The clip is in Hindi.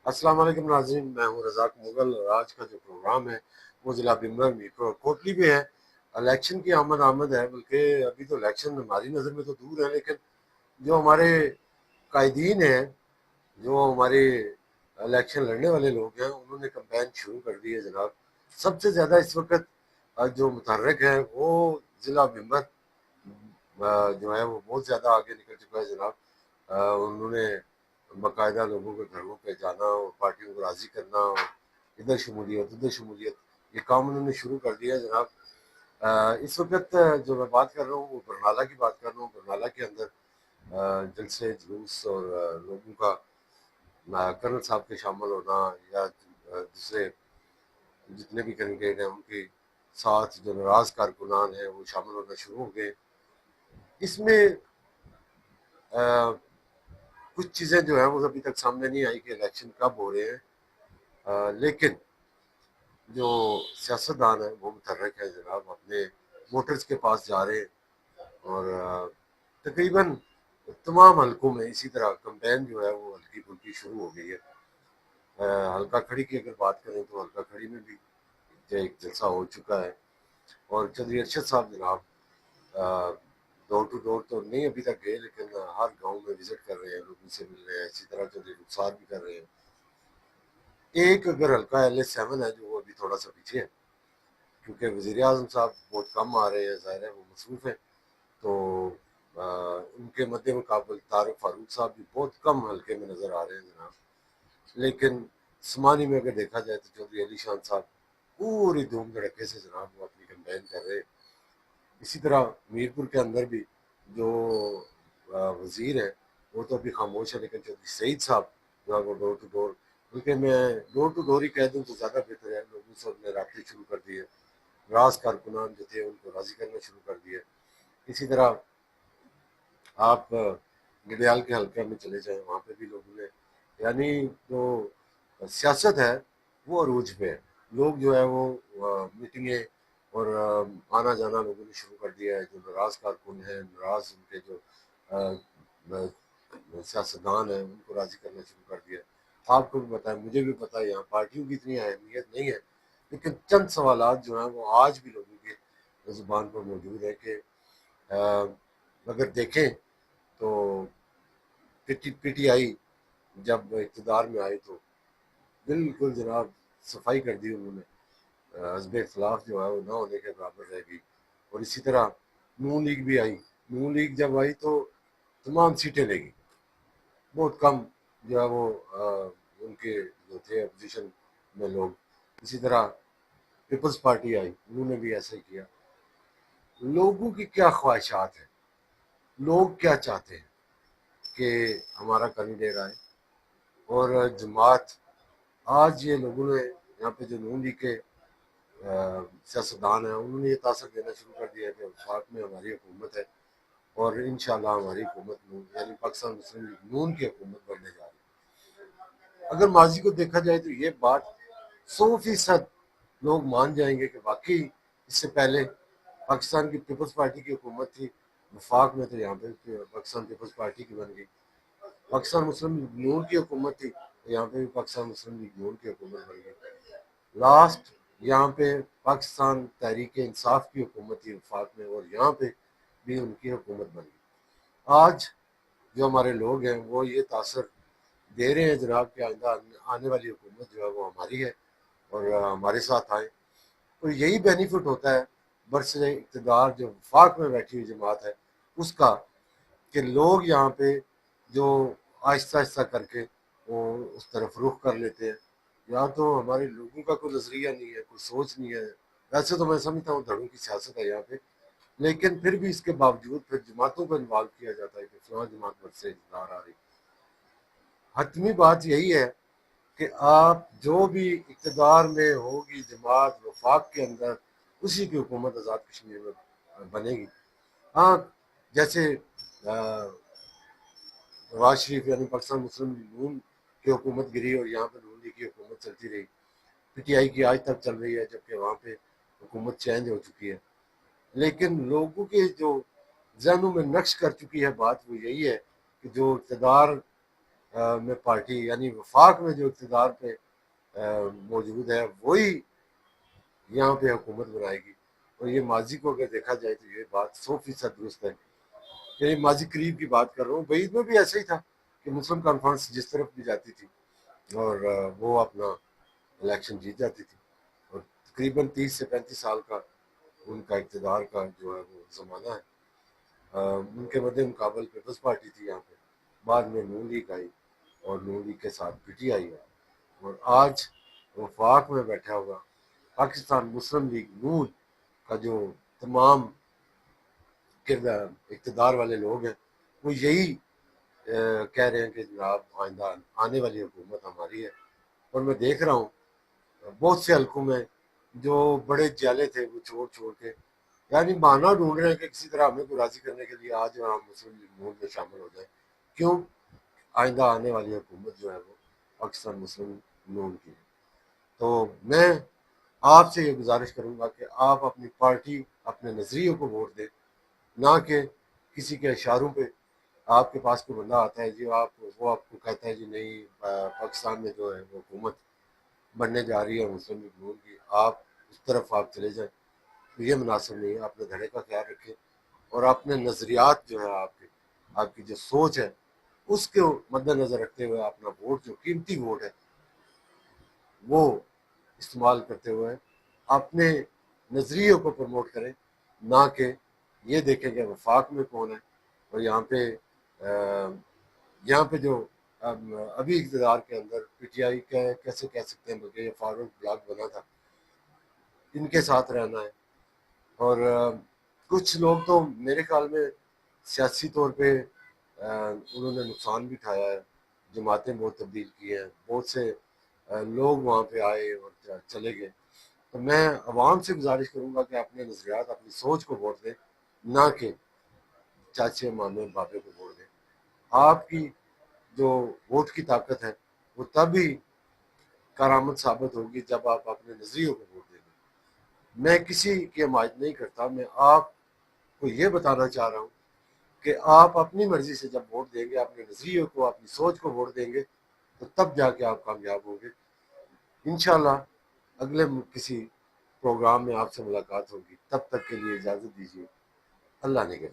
अस्सलाम वालेकुम नाज़रीन, मैं हूँ रज़ाक मुगल और आज का जो प्रोग्राम है वो ज़िला बिम्बर मीरपुर और कोटली में है। इलेक्शन की आमद आमद है, बल्कि अभी तो इलेक्शन हमारी नज़र में तो दूर है, लेकिन जो हमारे कायदीन हैं, जो हमारे इलेक्शन लड़ने वाले लोग हैं, उन्होंने कैंपेन शुरू कर दी है जनाब। सबसे ज़्यादा इस वक्त जो मुतहर्रिक है वो ज़िला बिम्बर जो है वो बहुत ज़्यादा आगे निकल चुका है जनाब। उन्होंने बाकायदा लोगों के घरों पे जाना और पार्टियों को राज़ी करना और इधर शमूलियत उधर शमूलियत, ये काम उन्होंने शुरू कर दिया है जनाब। इस वक्त जो मैं बात कर रहा हूँ वो बरनाला की बात कर रहा हूँ। बरनाला के अंदर जलसे जुलूस और लोगों का कर्नल साहब के शामिल होना या दूसरे जितने भी कैंडिडेट हैं उनके साथ जो नाराज कारकुनान हैं वो शामिल होना शुरू हो गए। इसमें अ, कुछ चीज़ें जो है वो अभी तक सामने नहीं आई कि इलेक्शन कब हो रहे हैं, लेकिन जो सियासतदान है वो मुतहर्रिक है जनाब, अपने वोटर्स के पास जा रहे हैं और तकरीबन तमाम हलकों में इसी तरह कैंपेन जो है वो हल्की फुल्की शुरू हो गई है। हल्का खड़ी की अगर बात करें तो हल्का खड़ी में भी जो एक जलसा हो चुका है और चौधरी अरशद साहब जनाब डोर टू डोर तो नहीं अभी तक गए, लेकिन हर गांव में विजिट कर रहे हैं, लोगों से मिल रहे हैं। इसी तरह चौधरी रुखसार भी कर रहे हैं। एक अगर हल्का LA7 है जो वो अभी थोड़ा सा पीछे है, क्योंकि वज़ीर आज़म साहब बहुत कम आ रहे हैं, ज़ाहिर है वो मसरूफ़ हैं। तो उनके मद्दे मुकाबल तारिक फारूक साहब भी बहुत कम हल्के में नज़र आ रहे हैं जनाब। लेकिन समानी में अगर देखा जाए तो चौधरी अली शान साहब पूरी धूम धड़के से जनाब वो अपनी कैंपेन कर रहे हैं। इसी तरह मीरपुर के अंदर भी जो वज़ीर है वो तो अभी खामोश है, लेकिन चौधरी सईद साहब जो है वो डोर टू डोर, बल्कि मैं डोर टू डोर ही कह दूँ तो ज़्यादा बेहतर है, लोगों से अपने रबते शुरू कर दिए। राज कारकुनान जो थे उनको राज़ी करना शुरू कर दिया। इसी तरह आप गडियाल के हल्के में चले जाएं, वहाँ पे भी लोगों ने, यानी जो सियासत है वो अरूज पे है। लोग जो है वो मीटिंगें और आना जाना लोगों ने शुरू कर दिया है। जो नाराज कारकुन है, नाराज उनके जो सियासतदान है उनको राजी करना शुरू कर दिया है। आपको भी पता है, मुझे भी पता है, यहाँ पार्टियों की इतनी अहमियत नहीं है, लेकिन चंद सवालात जो हैं वो आज भी लोगों के जुबान पर मौजूद है कि अगर देखें तो PTI जब इक़्तिदार में आई तो बिल्कुल जनाब सफाई कर दी उन्होंने। हज़ब इख्तिलाफ जो है वो ना होने के बराबर रह गई। और इसी तरह नून लीग भी आई। नून लीग जब आई तो तमाम सीटें लेगी, बहुत कम जो है वो उनके जो थे अपोजिशन में लोग। इसी तरह पीपल्स पार्टी आई, उन्होंने भी ऐसा ही किया। लोगों की क्या ख्वाहिशात हैं, लोग क्या चाहते हैं कि हमारा कैंडिडेट आए। और जमात, आज ये लोगों ने यहाँ पे जो नून लीग के सियासतदान हैं उन्होंने ये तासर देना शुरू कर दिया है कि वफाक में हमारी हुकूमत है और इंशाल्लाह हमारी हुकूमत नून यानी पाकिस्तान मुस्लिम लीग नून की हुकूमत बनने जा रही है। अगर माजी को देखा जाए तो ये बात 100% लोग मान जाएंगे कि वाकई इससे पहले पाकिस्तान की पीपल्स पार्टी की हुकूमत थी वफाक में, तो यहाँ पे पाकिस्तान पीपल्स पार्टी की बन गई। पाकिस्तान मुस्लिम लीग नून की हुकूमत थी तो यहाँ पे भी पाकिस्तान मुस्लिम लीग नून की हुकूमत बन गई। लास्ट यहाँ पे पाकिस्तान तहरीक इंसाफ की हुकूमत थी वफाक में और यहाँ पे भी उनकी हुकूमत बन गई। आज जो हमारे लोग हैं वो ये तासर दे रहे हैं जनाब कि आइंदा आने वाली हुकूमत जो है वो हमारी है और हमारे साथ आए। तो यही बेनिफिट होता है बरसरे इक़्तिदार जो वफाक में बैठी हुई जमात है उसका, कि लोग यहाँ पे जो आहिस्ता आहिस्ता करके वो उस तरफ रुख कर लेते हैं। या तो हमारे लोगों का कोई नजरिया नहीं है, कोई सोच नहीं है। वैसे तो मैं समझता हूँ धड़ों की सियासत है यहाँ पे, लेकिन फिर भी इसके बावजूद फिर जमातों को इन्वॉल्व किया जाता है कि फलां जमात पर से इक़्तिदार आ रही। हतमी बात यही है कि आप जो भी इक़्तिदार में होगी जमात वफाक के अंदर, उसी की हुकूमत आज़ाद कश्मीर में बनेगी। हाँ, जैसे नवाज शरीफ यानी पाकिस्तान मुस्लिम लीग नून की हुकूमत गिरी और यहाँ पर नून लीग की हुकूमत चलती रही। PTI की आज तक चल रही है, जबकि वहाँ पे हुकूमत चेंज हो चुकी है। लेकिन लोगों के जो जहनों में नक्श कर चुकी है बात वो यही है कि जो इक़्तिदार में पार्टी यानी वफाक में जो इक़्तिदार पे मौजूद है वही यहाँ पे हुकूमत बनाएगी। और ये माजी को अगर देखा जाए तो ये बात 100% दुरुस्त है। यानी माजी करीब की बात कर रहा हूँ, बईद में भी ऐसा ही था कि मुस्लिम कॉन्फ्रेंस जिस तरफ भी जाती थी और वो अपना इलेक्शन जीत जाती थी। और तकरीबन 30 से 35 साल का उनका इक़्तिदार का जो है वो ज़माना है। उनके मद्दे मुकाबल पीपल्स पार्टी थी यहाँ पे, बाद में नून लीग आई और नून लीग के साथ पीटीआई है। और आज वफाक में बैठा हुआ पाकिस्तान मुस्लिम लीग नून का जो तमाम इक़्तिदार वाले लोग हैं वो यही कह रहे हैं कि जनाब आइंदा आने वाली हुकूमत हमारी है। और मैं देख रहा हूँ बहुत से हलकों में जो बड़े जाले थे वो छोड़ छोड़ के यानी बहाना ढूंढ रहे हैं कि किसी तरह हमें को राजी करने के लिए आज हम मुस्लिम लीग नून में शामिल हो जाए। क्यों? आइंदा आने वाली हुकूमत जो है वो पाकिस्तान मुस्लिम नून की है। तो मैं आपसे ये गुजारिश करूंगा कि आप अपनी पार्टी अपने नज़रियों को वोट दें, ना कि किसी के इशारों पे। आपके पास कोई बंदा आता है जी वो आपको कहता है जी नहीं पाकिस्तान में जो है वो हुकूमत बनने जा रही है मुस्लिम लीग नून की, आप उस तरफ आप चले जाएं, तो ये मुनासिब नहीं है। अपने धड़े का ख्याल रखें और अपने नज़रियात जो है आपकी जो सोच है उसके मद्देनज़र रखते हुए अपना वोट जो कीमती वोट है वो इस्तेमाल करते हुए अपने नज़रियों को प्रमोट करें, ना कि ये देखें कि वफाक में कौन है। और यहाँ पे जो अभी इक़्तिदार के अंदर पीटीआई का कैसे कह सकते हैं, बल्कि ये फारूक ब्लॉक बना था, इनके साथ रहना है। और कुछ लोग तो मेरे ख्याल में सियासी तौर पे उन्होंने नुकसान भी उठाया है, जमातें बहुत तब्दील की हैं, बहुत से लोग वहाँ पे आए और चले गए। तो मैं अवाम से गुजारिश करूँगा कि अपने नज़रियात अपनी सोच को वोट दें, ना कि चाचे मामे बाबे को वोट दें। आपकी जो वोट की ताकत है वो तभी कारामद साबित होगी जब आप अपने नज़रियों को वोट देंगे। मैं किसी की हमायत नहीं करता, मैं आपको ये बताना चाह रहा हूँ कि आप अपनी मर्जी से जब वोट देंगे, अपने नज़रिए को अपनी सोच को वोट देंगे, तो तब जाके आप कामयाब होंगे। इंशाल्लाह अगले किसी प्रोग्राम में आपसे मुलाकात होगी, तब तक के लिए इजाज़त दीजिए। अल्लाह ने के